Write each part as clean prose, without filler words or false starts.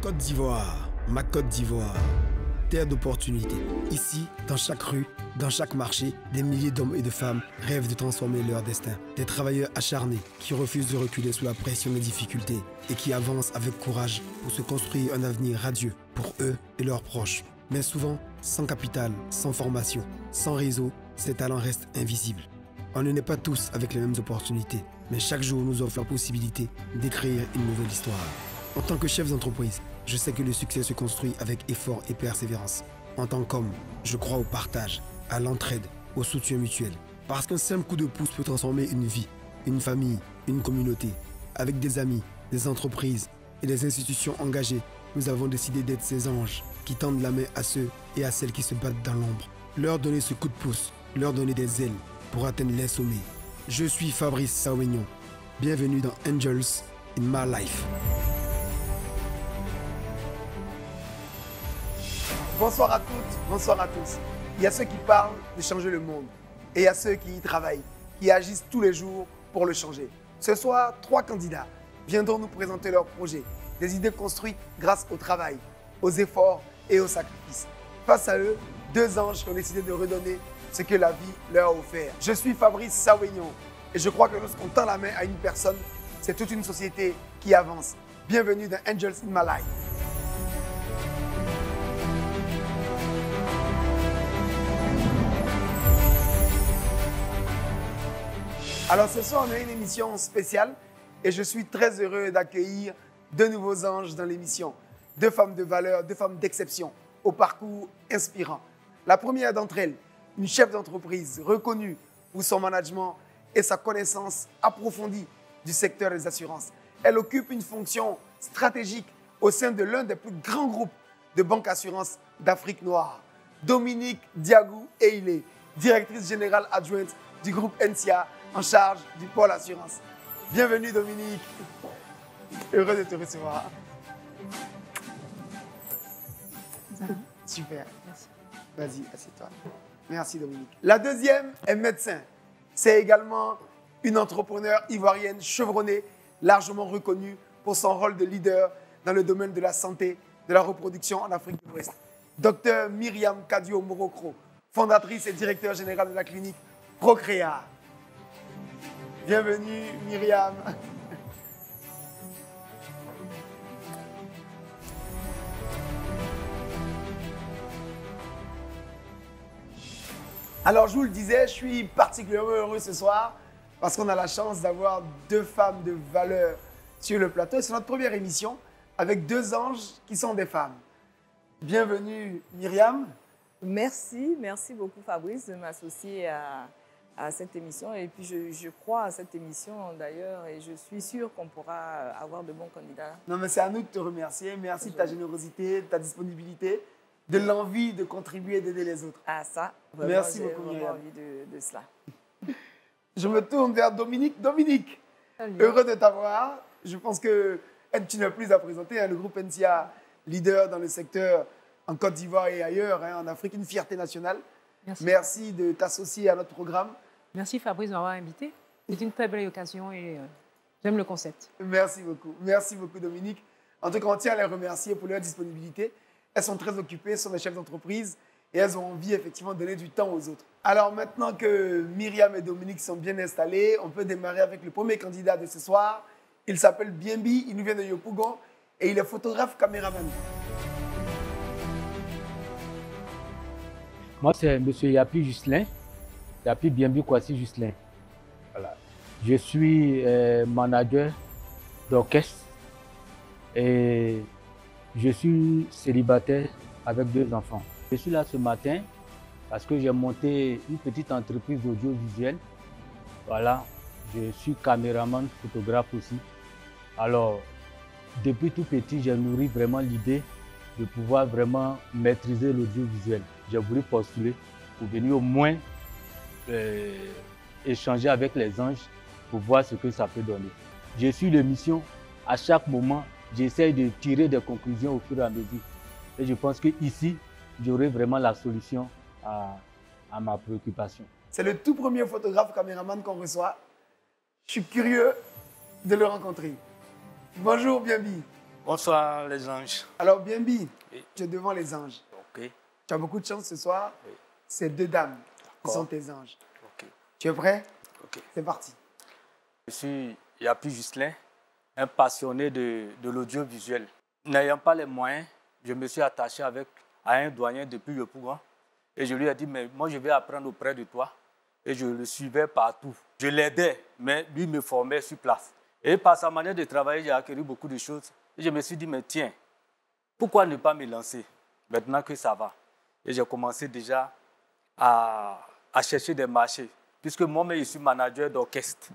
Côte d'Ivoire, ma Côte d'Ivoire, terre d'opportunités. Ici, dans chaque rue, dans chaque marché, des milliers d'hommes et de femmes rêvent de transformer leur destin. Des travailleurs acharnés qui refusent de reculer sous la pression des difficultés et qui avancent avec courage pour se construire un avenir radieux pour eux et leurs proches. Mais souvent, sans capital, sans formation, sans réseau, ces talents restent invisibles. On ne naît pas tous avec les mêmes opportunités, mais chaque jour nous offre la possibilité d'écrire une nouvelle histoire. En tant que chef d'entreprise, je sais que le succès se construit avec effort et persévérance. En tant qu'homme, je crois au partage, à l'entraide, au soutien mutuel. Parce qu'un simple coup de pouce peut transformer une vie, une famille, une communauté. Avec des amis, des entreprises et des institutions engagées, nous avons décidé d'être ces anges qui tendent la main à ceux et à celles qui se battent dans l'ombre. Leur donner ce coup de pouce, leur donner des ailes pour atteindre les sommets. Je suis Fabrice Sauignon. Bienvenue dans Angels in My Life. Bonsoir à toutes, bonsoir à tous. Il y a ceux qui parlent de changer le monde et il y a ceux qui y travaillent, qui agissent tous les jours pour le changer. Ce soir, 3 candidats viendront nous présenter leurs projets, des idées construites grâce au travail, aux efforts et aux sacrifices. Face à eux, 2 anges qui ont décidé de redonner ce que la vie leur a offert. Je suis Fabrice Sauignon et je crois que lorsqu'on tend la main à une personne, c'est toute une société qui avance. Bienvenue dans Angels in My Life. Alors ce soir, on a une émission spéciale et je suis très heureux d'accueillir 2 nouveaux anges dans l'émission. 2 femmes de valeur, 2 femmes d'exception, au parcours inspirant. La première d'entre elles, une chef d'entreprise reconnue pour son management et sa connaissance approfondie du secteur des assurances. Elle occupe une fonction stratégique au sein de l'un des plus grands groupes de banque assurance d'Afrique noire. Dominique Diagou Eilé, directrice générale adjointe du groupe NCA, en charge du pôle assurance. Bienvenue Dominique. Heureux de te recevoir. Super. Merci. Vas-y, assieds-toi. Merci Dominique. La deuxième est médecin. C'est également une entrepreneure ivoirienne chevronnée, largement reconnue pour son rôle de leader dans le domaine de la santé, de la reproduction en Afrique de l'Ouest. Docteur Myriam Kadio Morokro, fondatrice et directeur général de la clinique Procréa. Bienvenue Myriam. Alors je vous le disais, je suis particulièrement heureux ce soir parce qu'on a la chance d'avoir 2 femmes de valeur sur le plateau. C'est notre première émission avec 2 anges qui sont des femmes. Bienvenue Myriam. Merci beaucoup Fabrice de m'associer à cette émission. Et puis je crois à cette émission d'ailleurs et je suis sûre qu'on pourra avoir de bons candidats. Non mais c'est à nous de te remercier. Merci de ta générosité, de ta disponibilité, de l'envie de contribuer et d'aider les autres. Ah ça, vraiment, merci j'ai beaucoup vraiment Myriam. envie de cela. Je me tourne vers Dominique. Dominique, Salut. heureux de t'avoir. Je pense que tu n'as plus à présenter. Hein, le groupe NCA, leader dans le secteur en Côte d'Ivoire et ailleurs, hein, en Afrique, une fierté nationale. Merci de t'associer à notre programme. Merci Fabrice de m'avoir invité. C'est une très belle occasion et j'aime le concept. Merci beaucoup Dominique. En tout cas, on tient à les remercier pour leur disponibilité. Elles sont très occupées, sont des chefs d'entreprise et elles ont envie effectivement de donner du temps aux autres. Alors maintenant que Myriam et Dominique sont bien installés, on peut démarrer avec le premier candidat de ce soir. Il s'appelle Bienbi, il nous vient de Yopougon et il est photographe caméraman. Moi, c'est M. Yapi Jusselin, Yapi Bienbi Kwasi Jusselin. Voilà. Je suis manager d'orchestre et je suis célibataire avec 2 enfants. Je suis là ce matin parce que j'ai monté une petite entreprise audiovisuelle. Voilà, je suis caméraman, photographe aussi. Alors, depuis tout petit, j'ai nourri vraiment l'idée de pouvoir vraiment maîtriser l'audiovisuel. J'ai voulu postuler pour venir au moins échanger avec les anges pour voir ce que ça peut donner. Je suis l'émission, à chaque moment, j'essaie de tirer des conclusions au fur et à mesure. Et je pense qu'ici, j'aurai vraiment la solution à ma préoccupation. C'est le tout premier photographe caméraman qu'on reçoit. Je suis curieux de le rencontrer. Bonjour Bienbi. Bonsoir les anges. Alors, Bienbi, Oui. tu es devant les anges. Ok, Tu as beaucoup de chance ce soir. Oui. C'est 2 dames qui D'accord. sont tes anges. ok, Tu es prêt? ok. C'est parti. Je suis Yapi Juscelin, un passionné de l'audiovisuel. N'ayant pas les moyens, je me suis attaché à un doyen depuis le Pougon. Et je lui ai dit, mais moi je vais apprendre auprès de toi. Et je le suivais partout. Je l'aidais, mais lui me formait sur place. Et par sa manière de travailler, j'ai acquis beaucoup de choses. Et je me suis dit, mais tiens, pourquoi ne pas me lancer maintenant que ça va? Et j'ai commencé déjà à chercher des marchés. Puisque moi-même, je suis manager d'orchestre.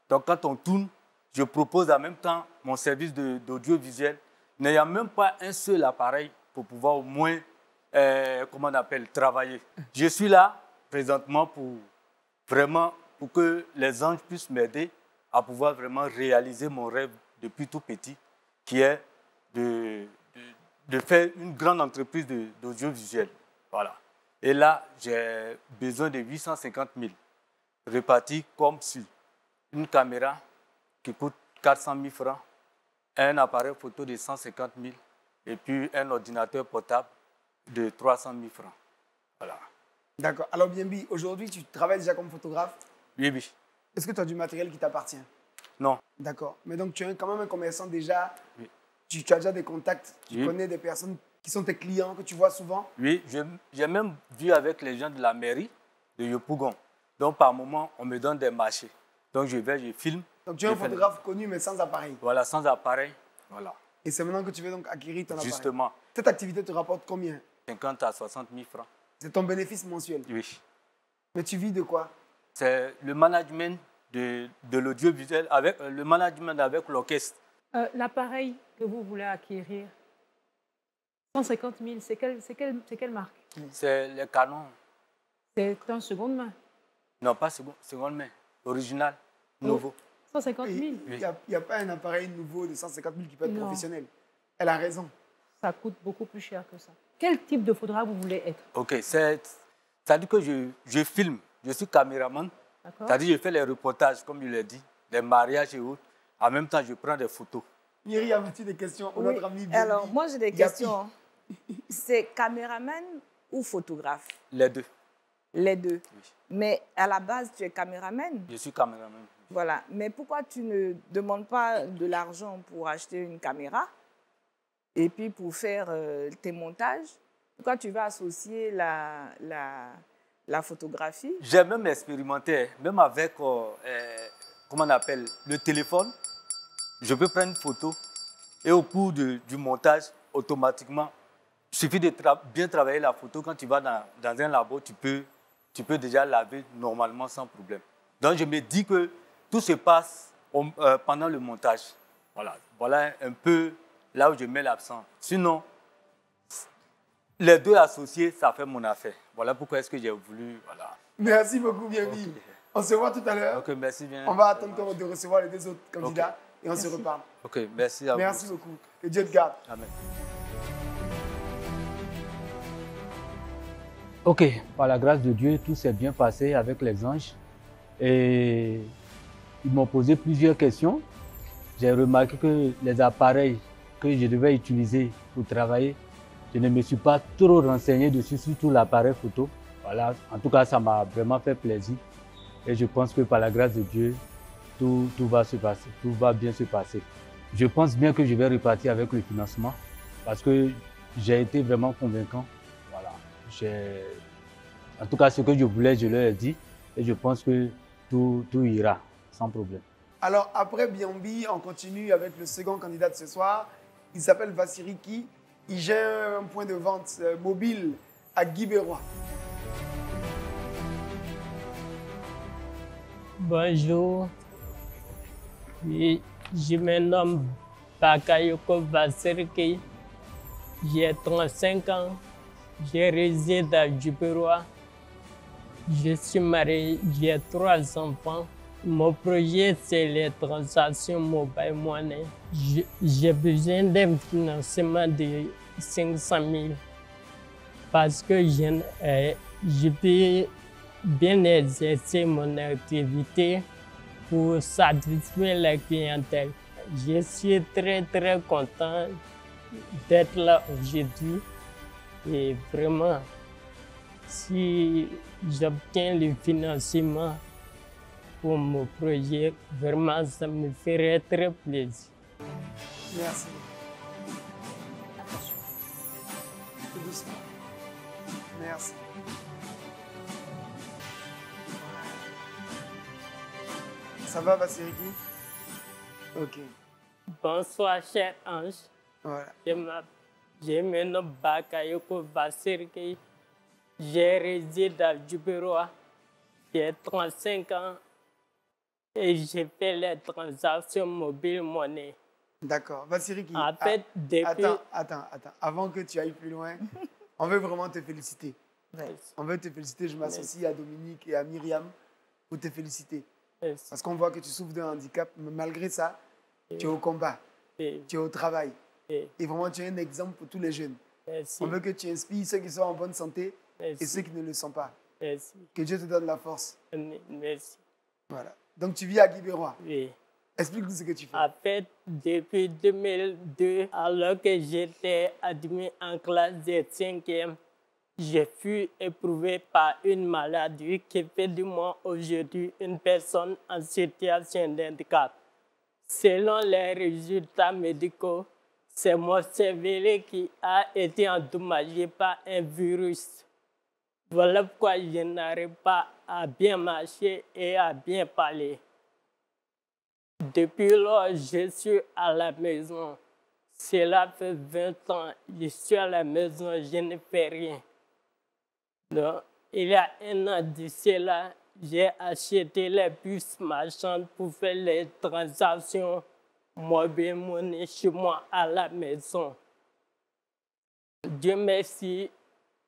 Donc quand on tourne, je propose en même temps mon service d'audiovisuel, n'ayant même pas un seul appareil pour pouvoir au moins, comment on appelle, travailler. Je suis là présentement pour que les anges puissent m'aider à pouvoir vraiment réaliser mon rêve depuis tout petit, qui est de faire une grande entreprise d'audiovisuel. Voilà. Et là, j'ai besoin de 850 000 répartis comme suit. Une caméra qui coûte 400 000 francs, un appareil photo de 150 000 et puis un ordinateur portable de 300 000 francs. Voilà. D'accord. Alors, Bienbi, aujourd'hui, tu travailles déjà comme photographe. Oui, oui. Est-ce que tu as du matériel qui t'appartient? Non. D'accord. Mais donc, tu es quand même un commerçant déjà. Oui. Tu as déjà des contacts. Tu Oui. connais des personnes qui sont tes clients, que tu vois souvent. Oui, j'ai même vu avec les gens de la mairie de Yopougon. Donc, par moment, on me donne des marchés. Donc, je vais, je filme. Donc, tu es un photographe connu, mais sans appareil. Voilà, sans appareil. Voilà. Et c'est maintenant que tu veux donc acquérir ton appareil. Justement, Cette activité te rapporte combien? 50 à 60 000 francs. C'est ton bénéfice mensuel. Oui. Mais tu vis de quoi? C'est le management de l'audiovisuel, avec le management avec l'orchestre. L'appareil que vous voulez acquérir, 150 000, c'est quelle marque? C'est les canons. C'est en seconde main. Non, pas seconde main. Original, nouveau. 150 000, Il n'y a pas un appareil nouveau de 150 000 qui peut être Non. professionnel. Elle a raison. ça coûte beaucoup plus cher que ça. Quel type de photographe vous voulez être? Ok, c'est-à-dire que je filme, je suis caméraman. D'accord. C'est-à-dire que je fais les reportages, comme je l'ai dit, les mariages et autres. En même temps, je prends des photos. Myri, as-tu des questions pour Oui. notre ami Bienbi? Alors, moi, j'ai des Yapi. questions. C'est caméraman ou photographe? Les deux. Les deux. Oui. Mais à la base, tu es caméraman. Je suis caméraman. Voilà. Mais pourquoi tu ne demandes pas de l'argent pour acheter une caméra et puis pour faire tes montages? Pourquoi tu vas associer la photographie? J'ai même expérimenté, même avec, comment on appelle, le téléphone. Je peux prendre une photo et au cours du montage, automatiquement, il suffit de bien travailler la photo. Quand tu vas dans un labo, tu peux déjà laver normalement sans problème. Donc, je me dis que tout se passe pendant le montage. Voilà un peu là où je mets l'accent. Sinon, les deux associés, ça fait mon affaire. Voilà pourquoi est-ce que j'ai voulu... Voilà. Merci beaucoup, Bienbi. Ok. On se voit tout à l'heure. Ok, merci bien. On va attendre de recevoir les deux autres candidats et on se reparle. Ok, merci à vous. Merci beaucoup. Que Dieu te garde. Amen. Ok, par la grâce de Dieu, tout s'est bien passé avec les anges. Et ils m'ont posé plusieurs questions. J'ai remarqué que les appareils que je devais utiliser pour travailler, je ne me suis pas trop renseigné dessus, surtout l'appareil photo. Voilà, en tout cas, ça m'a vraiment fait plaisir. Et je pense que par la grâce de Dieu, tout va se passer, tout va bien se passer. Je pense bien que je vais repartir avec le financement parce que j'ai été vraiment convaincant. Voilà. En tout cas, ce que je voulais, je leur ai dit et je pense que tout ira sans problème. Alors, après Bienbi, on continue avec le second candidat de ce soir. Il s'appelle Vassiriki. Il gère un point de vente mobile à Guibérois. Bonjour, oui, je me nomme Bakayoko Vassiriki, j'ai 35 ans, je réside à Djibouti. Je suis marié, j'ai 3 enfants. Mon projet, c'est les transactions mobile money. J'ai besoin d'un financement de 500 000 parce que je peux bien exercer mon activité pour satisfaire la clientèle. Je suis très content d'être là aujourd'hui. Et vraiment, si j'obtiens le financement pour mon projet, vraiment, ça me ferait très plaisir. Merci. Tout doucement. Merci. Ça va, Vassiriki? Ok. Bonsoir, cher Ange. Voilà. Je me nomme Bakayoko Vassiriki. Je réside à Djibouti. J'ai 35 ans et j'ai fait les transactions mobile monnaie. D'accord. Vassiriki. En fait, depuis... Attends. Avant que tu ailles plus loin, on veut vraiment te féliciter. On veut te féliciter. Je m'associe à Dominique et à Myriam pour te féliciter. Parce qu'on voit que tu souffres d'un handicap, mais malgré ça, tu es au combat, tu es au travail. Et vraiment, tu es un exemple pour tous les jeunes. Merci. On veut que tu inspires ceux qui sont en bonne santé et ceux qui ne le sont pas. Merci. Que Dieu te donne la force. Merci. Voilà. Donc, tu vis à Guibérois. Oui. Explique-nous ce que tu fais. En fait, depuis 2002, alors que j'étais admis en classe de 5e, j'ai fui éprouvé par une maladie qui fait de moi aujourd'hui une personne en situation d'handicap. Selon les résultats médicaux, c'est mon cerveau qui a été endommagé par un virus. Voilà pourquoi je n'arrive pas à bien marcher et à bien parler. Depuis lors, je suis à la maison. Cela fait 20 ans, je suis à la maison, je ne fais rien. Donc, il y a un an de cela, j'ai acheté les puces marchandes pour faire les transactions mobile money chez moi à la maison. Dieu merci,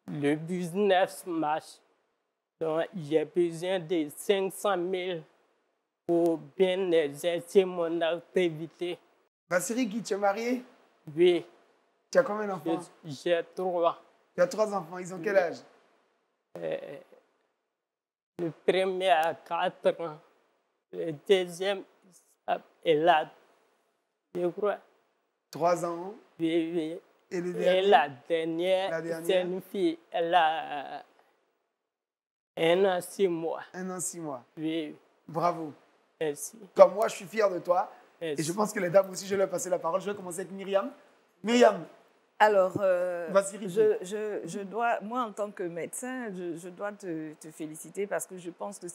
le business marche. Donc, j'ai besoin de 500 000 pour bien exercer mon activité. Vassiriki, tu es marié? Oui. Tu as combien d'enfants? J'ai 3. Tu as 3 enfants. Ils ont quel âge? Le premier a 4 ans. Le deuxième est là, je crois. 3 ans. Oui. Et le dernier? Et la dernière, c'est une fille. Elle a 1 an, 6 mois. 1 an, 6 mois. Oui. Bravo. Merci. Comme moi, je suis fier de toi. Merci. Et je pense que les dames aussi, je vais leur passer la parole. Je vais commencer avec Myriam. Myriam. Alors, Vassiriki. je dois, moi en tant que médecin, je dois te féliciter parce que je pense que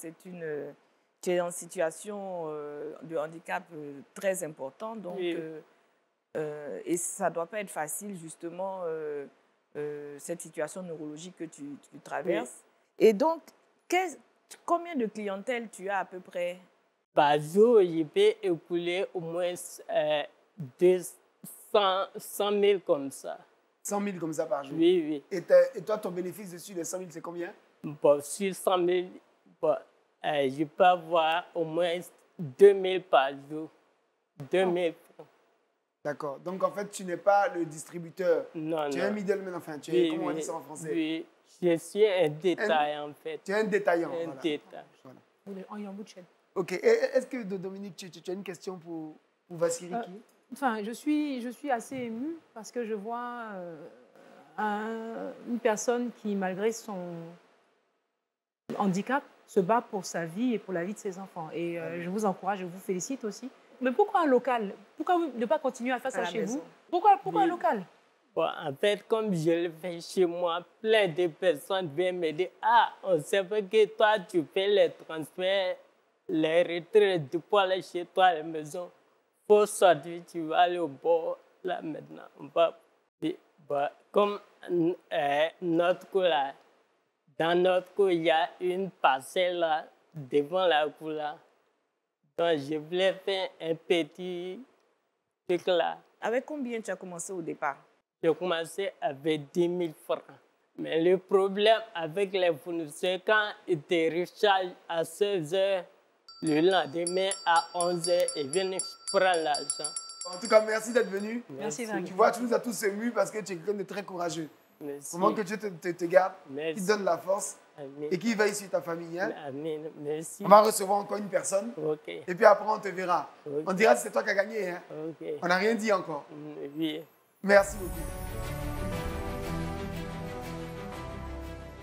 tu es en situation de handicap très important. Donc, Oui. Et ça ne doit pas être facile, justement, cette situation neurologique que tu traverses. Oui. Et donc, combien de clientèle tu as à peu près? Par jour, je peux écouler au moins 100 000 comme ça. 100 000 comme ça par jour? Oui. Et toi, ton bénéfice dessus, les 100 000, c'est combien? Bon, sur 100 000, je peux avoir au moins 2 000 par jour. 2 000 francs. D'accord. Donc, en fait, tu n'es pas le distributeur. Non. Tu es un middleman, enfin, tu es, comment on dit ça en français? Oui, je suis un détaillant, en fait. Tu es un détaillant. Un détaillant. Voilà. En bout de chaîne. Ok. Est-ce que, Dominique, tu as une question pour Vassiriki? Enfin, je suis assez émue parce que je vois une personne qui, malgré son handicap, se bat pour sa vie et pour la vie de ses enfants. Et je vous encourage, je vous félicite aussi. Mais pourquoi un local? Pourquoi ne pas continuer à faire ça chez vous? Pourquoi un local? Bon, en fait, comme je le fais chez moi, plein de personnes viennent me dire « Ah, on sait pas que toi, tu fais les transferts, les retraits du poil chez toi à la maison. Faut sortir, tu vas aller au bord, là, maintenant. On va... Comme notre cour, là, dans notre cour, il y a une parcelle, là, devant la cour, là. Donc, je voulais faire un petit truc, là. Avec combien tu as commencé au départ? J'ai commencé avec 10 000 francs. Mais le problème avec les fournisseurs, quand ils te rechargent à 16 h, le lendemain à 11 h, ils viennent prendre l'argent. En tout cas, merci d'être venu. Merci. Tu vois, tu nous as tous émus parce que tu es quelqu'un de très courageux. Merci. Vraiment que Dieu te garde, Merci. qu'il te donne la force Amen. et qu'il veille sur ta famille. Hein? Amen. Merci. On va recevoir encore une personne OK. et puis après, on te verra. Ok. On dira si c'est toi qui as gagné. Hein? OK. On n'a rien dit encore. Oui. Merci beaucoup.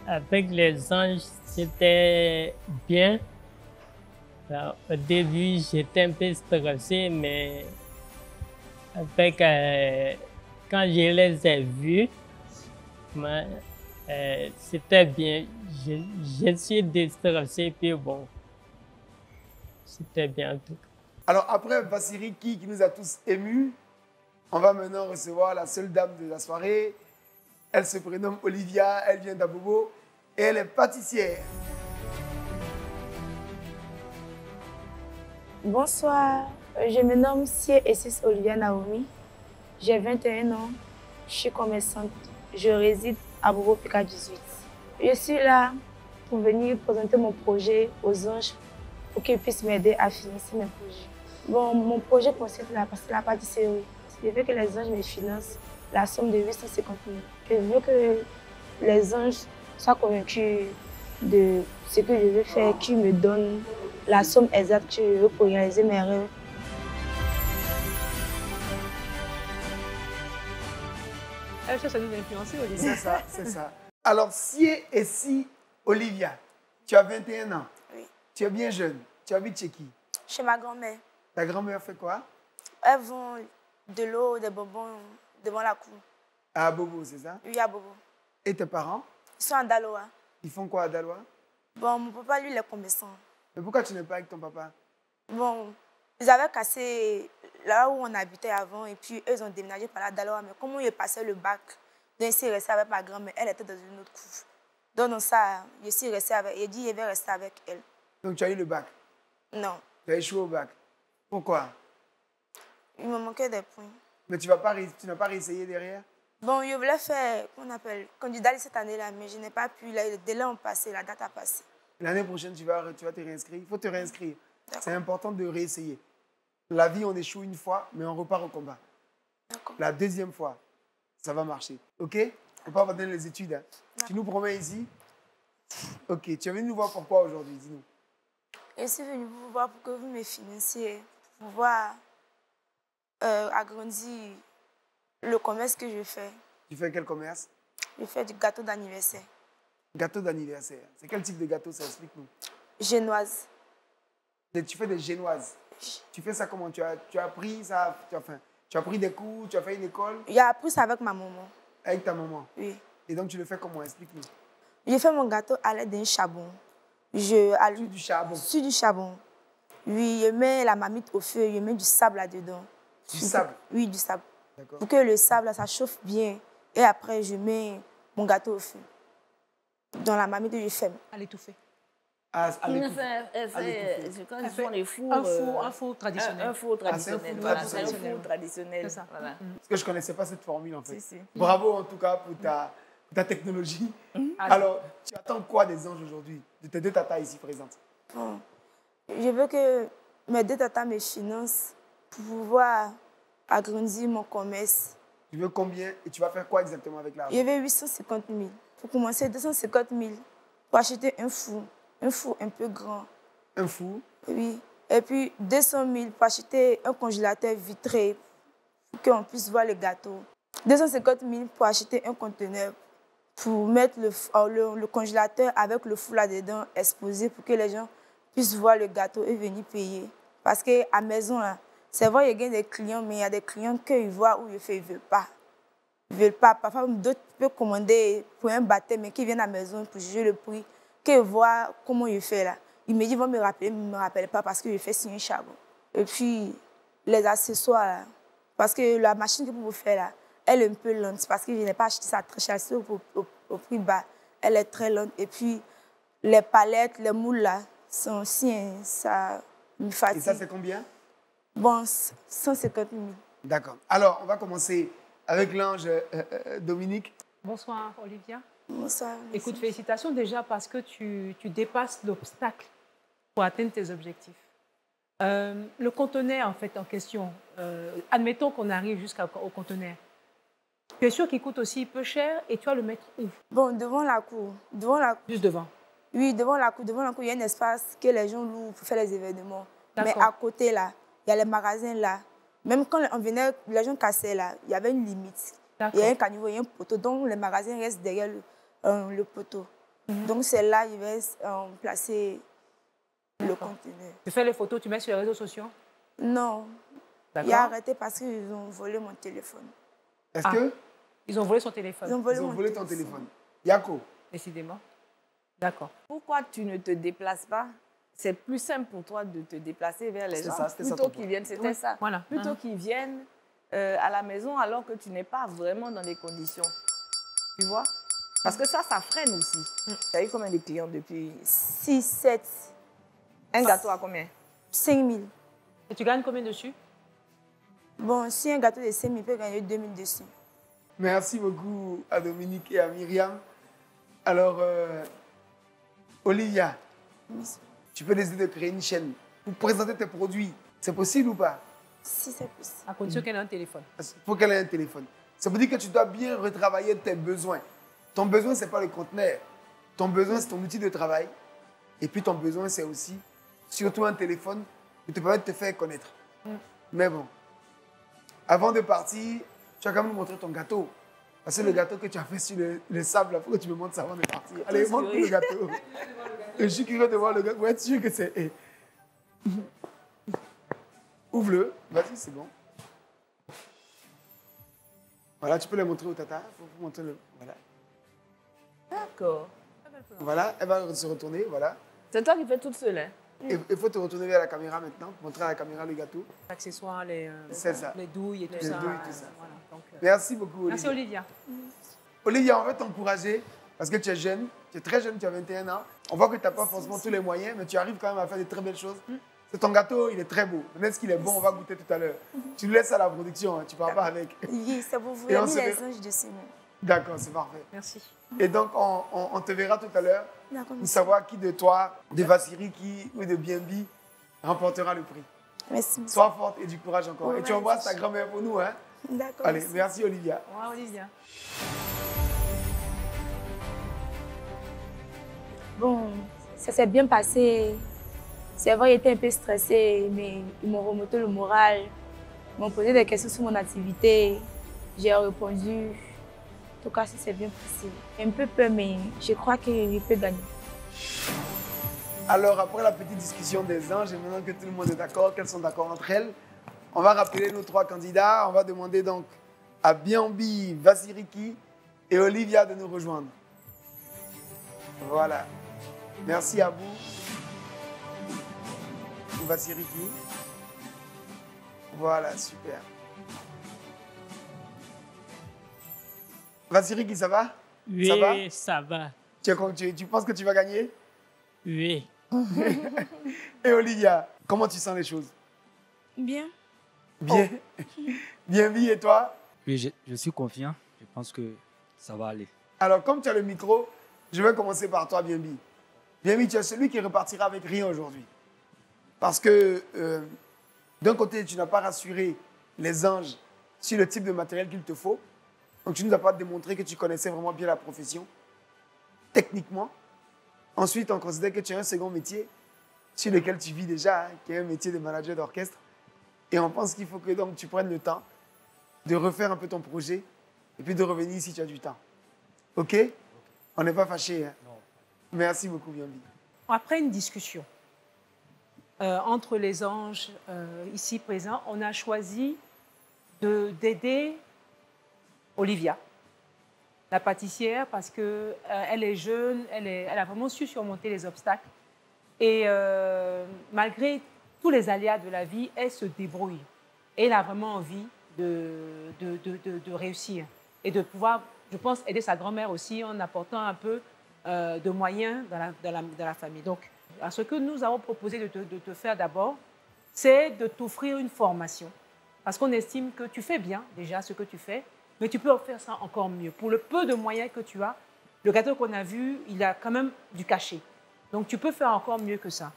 Avec les anges, c'était bien. Alors, au début, j'étais un peu stressé, mais avec, quand je les ai vus, c'était bien. Je suis déstressé, puis bon, c'était bien en tout cas. Alors après Vassiri qui nous a tous émus, on va maintenant recevoir la seule dame de la soirée. Elle se prénomme Olivia, elle vient d'Abobo et elle est pâtissière. Bonsoir, je me nomme Sie Essis Olivia Naomi. J'ai 21 ans, je suis commerçante. Je réside à Bobo Pika 18. Je suis là pour venir présenter mon projet aux anges pour qu'ils puissent m'aider à financer mes projets. Bon, mon projet consiste à la pâtisserie. Je veux que les anges me financent la somme de 850 000. Je veux que les anges soient convaincus de ce que je veux faire, qu'ils me donnent la somme exacte que je veux pour réaliser mes rêves. Elle cherche à nous influencer, Olivier. C'est ça, c'est ça. Alors, Sie et Si Olivia, tu as 21 ans. Oui. Tu es bien jeune. Tu habites chez qui? Chez ma grand-mère, Ta grand-mère fait quoi? elles vend de l'eau, des bonbons devant la cour. À Bobo, c'est ça? Oui, à Bobo. Et tes parents? Ils sont à Daloa. Ils font quoi à Daloa? Bon, mon papa, lui, il est commerçant. Mais pourquoi tu n'es pas avec ton papa? Bon, ils avaient cassé là où on habitait avant et puis eux, ils ont déménagé par là à Daloa. Mais comme il passait le bac, donc il s'est resté avec ma grand-mère. Elle était dans une autre cour. Donc, dans ça, je suis restée avec elle. Il dit qu'il va rester avec elle. Donc tu as eu le bac? Non, Tu as échoué au bac? Pourquoi? il me manquait des points. Mais tu n'as pas réessayé derrière? Bon, je voulais faire, qu'on appelle, candidat cette année-là, mais je n'ai pas pu. Là, les délais ont passé, la date a passé. L'année prochaine, tu vas te réinscrire. Il faut te réinscrire. D'accord. C'est important de réessayer. La vie, on échoue une fois, mais on repart au combat. D'accord. La deuxième fois, ça va marcher. OK? On peut abandonner les études. Hein? Tu nous promets ici? OK. Tu es venu nous voir pourquoi aujourd'hui? Dis-nous. Je suis venue vous voir pour que vous me financiez, pour pouvoir agrandir le commerce que je fais. Tu fais quel commerce? Je fais du gâteau d'anniversaire. Gâteau d'anniversaire. C'est quel type de gâteau? Ça, explique-nous. Génoise. Tu fais des génoises. Tu fais ça comment? Tu as appris ça? Tu as pris des cours? Tu as fait une école? J'ai appris ça avec ma maman. Avec ta maman? Oui. Et donc, tu le fais comment? Explique-nous. Je fais mon gâteau à l'aide d'un charbon. Sur du charbon? Sur du charbon. Oui, je mets la marmite au feu, je mets du sable là-dedans. Du sable? Oui, du sable. D'accord. Pour que le sable, ça chauffe bien. Et après, je mets mon gâteau au feu. Dans la marmite, je ferme. À l'étouffer. À Elle l'étouffer. fait, quand ils font les fours. Un four traditionnel. Un four traditionnel. Voilà, C'est un four traditionnel. C'est ça. Voilà. Parce que je ne connaissais pas cette formule, en fait. Si. Bravo, en tout cas, pour ta technologie. Alors, tu attends quoi des anges aujourd'hui? De tes deux tatas ici présentes? Bon. Je veux que mes deux tatas me financent pour pouvoir agrandir mon commerce. Tu veux combien et tu vas faire quoi exactement avec l'argent? Je veux 850 000. Pour commencer, 250 000 pour acheter un four un peu grand. Un four? Oui. Et puis 200 000 pour acheter un congélateur vitré pour qu'on puisse voir le gâteau. 250 000 pour acheter un conteneur pour mettre le congélateur avec le four là-dedans exposé pour que les gens puissent voir le gâteau et venir payer. Parce qu'à la maison, là, c'est vrai, il y a des clients, mais il y a des clients qu'ils voient où ils ne veulent pas. Ils ne veulent pas. Parfois, d'autres peuvent commander pour un baptême, mais qui viennent à la maison pour juger le prix, qu'ils voient comment il fait là. Ils me disent, ils vont me rappeler, mais ils ne me rappellent pas parce que je fais signer un charbon. Et puis, les accessoires, là, parce que la machine que vous faites là, elle est un peu lente, parce que je n'ai pas acheté ça très cher, c'est au prix bas. Elle est très lente. Et puis, les palettes, les moules là, sont anciens, ça me fatigue. Et ça, c'est combien? Bon, 150 000. D'accord. Alors, on va commencer avec l'ange Dominique. Bonsoir, Olivia. Bonsoir. Écoute, félicitations déjà parce que tu dépasses l'obstacle pour atteindre tes objectifs. Le conteneur, en fait, en question, admettons qu'on arrive jusqu'au conteneur. Tu es sûr qu'il coûte aussi peu cher et tu vas le mettre où? Bon, devant la cour. Juste devant. Oui, devant la cour, il y a un espace que les gens louent pour faire les événements. Mais à côté, là, il y a les magasins, là. Même quand on venait, les gens cassaient, là, il y avait une limite. Il y a un caniveau, il y a un poteau, donc les magasins restent derrière le poteau. Donc c'est là qu'il va placer le conteneur. Tu fais les photos, tu mets sur les réseaux sociaux? Non. Il a arrêté parce qu'ils ont volé mon téléphone. Est-ce que? Ils ont volé son téléphone. Ils ont volé ton téléphone. Yako? Décidément. D'accord. Pourquoi tu ne te déplaces pas? C'est plus simple pour toi de te déplacer vers les gens plutôt qu'ils viennent. C'était ça. Voilà. Plutôt qu'ils viennent à la maison alors que tu n'es pas vraiment dans les conditions. Tu vois? Parce que ça freine aussi. Tu as eu combien de clients depuis? 6, 7. Un gâteau à combien? 5 000. Et tu gagnes combien dessus? Bon, si un gâteau de 5 000 peut gagner 2 000 dessus. Merci beaucoup à Dominique et à Myriam. Alors, Olivia, tu peux décider de créer une chaîne pour présenter tes produits. C'est possible ou pas? Si, c'est possible. À condition qu'elle ait un téléphone. Il faut qu'elle ait un téléphone. Ça veut dire que tu dois bien retravailler tes besoins. Ton besoin, ce n'est pas le conteneur. Ton besoin, c'est ton outil de travail. Et puis ton besoin, c'est aussi, surtout un téléphone qui te permet de te faire connaître. Mais bon, avant de partir, tu vas quand même montrer ton gâteau. Parce que le gâteau que tu as fait sur le sable, il faut que tu me montres ça avant de partir. Allez, montre-moi le gâteau. Je suis curieux de voir le gâteau pour être sûr que c'est... Ouvre-le. Vas-y, c'est bon. Voilà, tu peux le montrer au tata. Il faut montrer le... Voilà. D'accord. Voilà, elle va se retourner, voilà. C'est toi qui fais toute seule, hein? Il faut te retourner vers la caméra maintenant, montrer à la caméra le gâteau. Les accessoires, les douilles et tout les ça. Douilles, tout ça. Voilà, donc, merci beaucoup, Olivia. Merci, Olivia. Olivia, on veut t'encourager parce que tu es jeune, tu es très jeune, tu as 21 ans. On voit que tu n'as pas forcément tous les moyens, mais tu arrives quand même à faire de très belles choses. C'est ton gâteau, il est très beau. Est-ce qu'il est bon? On va goûter tout à l'heure. Tu le laisses à la production, hein, tu ne pars pas avec. Oui, c'est pour vous. Il y a mis les anges dessus. D'accord, c'est parfait. Merci. Et donc, on te verra tout à l'heure pour savoir qui de toi, de Vassiriki ou de BNB, remportera le prix. Merci. Sois forte et du courage encore. Et tu envoies ta grand-mère pour nous, hein? D'accord. Allez, merci Olivia. Au revoir, Olivia. Bon, ça s'est bien passé. C'est vrai, j'étais un peu stressée, mais ils m'ont remonté le moral. Ils m'ont posé des questions sur mon activité. J'ai répondu. En tout cas, ça s'est bien passé. Un peu peur, mais je crois qu'il peut gagner. Alors, après la petite discussion des anges, et maintenant que tout le monde est d'accord, qu'elles sont d'accord entre elles, on va rappeler nos 3 candidats. On va demander donc à Biambi, Vassiriki et Olivia de nous rejoindre. Voilà. Merci à vous. Vassiriki. Voilà, super. Vassiriki, ça va? Oui, ça va? Ça va. Tu penses que tu vas gagner? Oui. Et Olivia, comment tu sens les choses? Bien. Bien. Bien, vie, et toi? Oui, je suis confiant. Je pense que ça va aller. Alors, comme tu as le micro, je vais commencer par toi, Bienbi. Bienbi, tu es celui qui repartira avec rien aujourd'hui. Parce que, d'un côté, tu n'as pas rassuré les anges sur le type de matériel qu'il te faut. Donc, tu ne nous as pas démontré que tu connaissais vraiment bien la profession, techniquement. Ensuite, on considère que tu as un second métier sur lequel tu vis déjà, hein, qui est un métier de manager d'orchestre. Et on pense qu'il faut que donc, tu prennes le temps de refaire un peu ton projet et puis de revenir si tu as du temps. OK? On n'est pas fâchés. Hein? Non. Merci beaucoup, Bienbi. Après une discussion entre les anges ici présents, on a choisi d'aider Olivia, la pâtissière, parce qu'elle est jeune, elle a vraiment su surmonter les obstacles. Et malgré tous les aléas de la vie, elle se débrouille. Et elle a vraiment envie de réussir et de pouvoir, je pense, aider sa grand-mère aussi en apportant un peu de moyens dans la famille. Donc, ce que nous avons proposé de te faire d'abord, c'est de t'offrir une formation. Parce qu'on estime que tu fais bien déjà ce que tu fais, mais tu peux faire ça encore mieux. Pour le peu de moyens que tu as, le gâteau qu'on a vu, il a quand même du cachet. Donc, tu peux faire encore mieux que ça.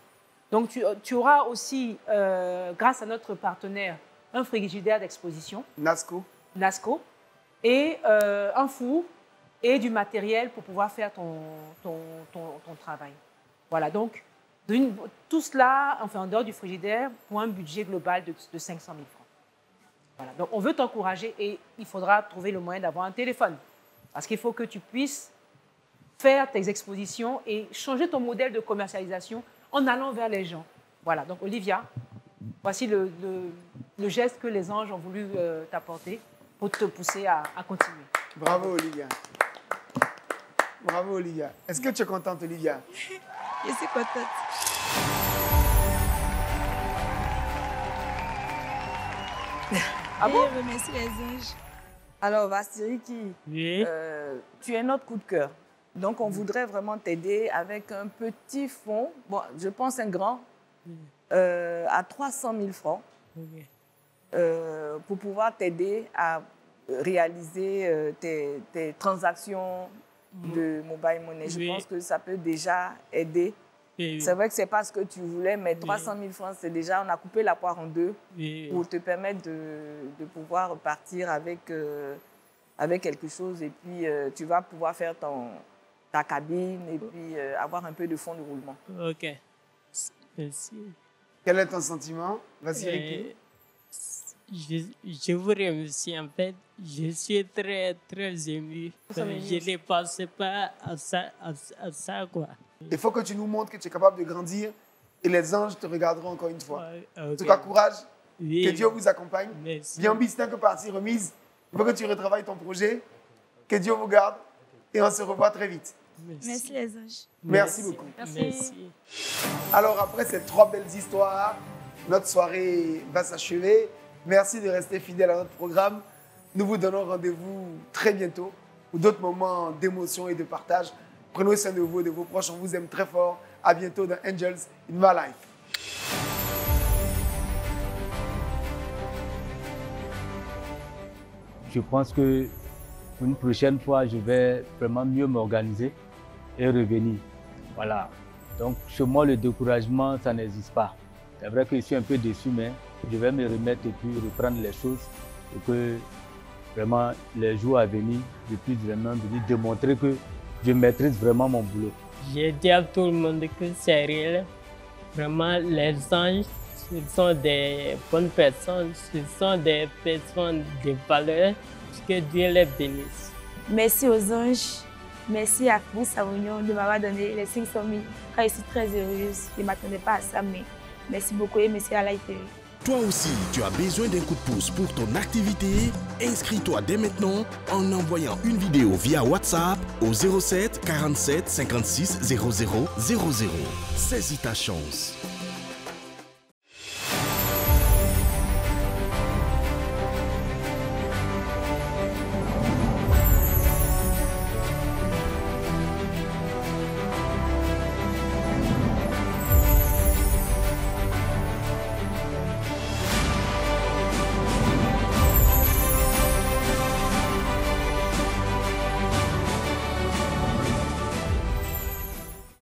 Donc, tu auras aussi, grâce à notre partenaire, un frigidaire d'exposition. Nasco. Nasco. et un four et du matériel pour pouvoir faire ton travail. Voilà, donc tout cela, enfin en dehors du frigidaire, pour un budget global de 500 000 francs. Voilà, donc on veut t'encourager et il faudra trouver le moyen d'avoir un téléphone. Parce qu'il faut que tu puisses faire tes expositions et changer ton modèle de commercialisation en allant vers les gens. Voilà, donc Olivia, voici le geste que les anges ont voulu t'apporter pour te pousser à continuer. Bravo Olivia. Bravo Olivia. Est-ce que tu es contente Olivia? Je suis contente. Ah bon? Je remercie les anges. Alors, Vassiriki, Oui. tu es notre coup de cœur. Donc, on voudrait vraiment t'aider avec un petit fonds, bon, je pense un grand, à 300 000 francs, Oui. pour pouvoir t'aider à réaliser tes transactions de mobile money. Je Oui. pense que ça peut déjà aider. Oui. C'est vrai que ce n'est pas ce que tu voulais, mais 300 000 francs, c'est déjà, on a coupé la poire en deux Oui. pour te permettre de pouvoir partir avec quelque chose et puis tu vas pouvoir faire ta cabine et puis avoir un peu de fonds de roulement. Ok. Merci. Quel est ton sentiment, Vassiriki? Je vous remercie. En fait, je suis très, très ému. Je ne pensais pas à ça, quoi. Il faut que tu nous montres que tu es capable de grandir et les anges te regarderont encore une fois. Ouais, En ok. tout cas, courage, Oui. que Dieu vous accompagne. Merci. Bien c'est que partie remise. Il faut que tu retravailles ton projet. Que Dieu vous garde et on se revoit très vite. Merci les anges. Merci beaucoup. Merci. Alors après ces 3 belles histoires, notre soirée va s'achever. Merci de rester fidèle à notre programme. Nous vous donnons rendez-vous très bientôt pour d'autres moments d'émotion et de partage. Prenez soin de vous et de vos proches. On vous aime très fort. À bientôt dans Angels in My Life. Je pense que une prochaine fois, je vais vraiment mieux m'organiser et revenir. Voilà. Donc, chez moi, le découragement, ça n'existe pas. C'est vrai que je suis un peu déçu, mais je vais me remettre et puis reprendre les choses pour que vraiment les jours à venir, je puisse vraiment venir démontrer que je maîtrise vraiment mon boulot. J'ai dit à tout le monde que c'est réel. Vraiment, les anges, ce sont des bonnes personnes, ce sont des personnes de valeur. Que Dieu les bénisse. Merci aux anges. Merci à vous, Savignon, de m'avoir donné les 500 000. Je suis très heureuse. Je ne m'attendais pas à ça, mais merci beaucoup et merci à Live TV. Toi aussi, tu as besoin d'un coup de pouce pour ton activité? Inscris-toi dès maintenant en envoyant une vidéo via WhatsApp au 07 47 56 00 00. Saisis ta chance.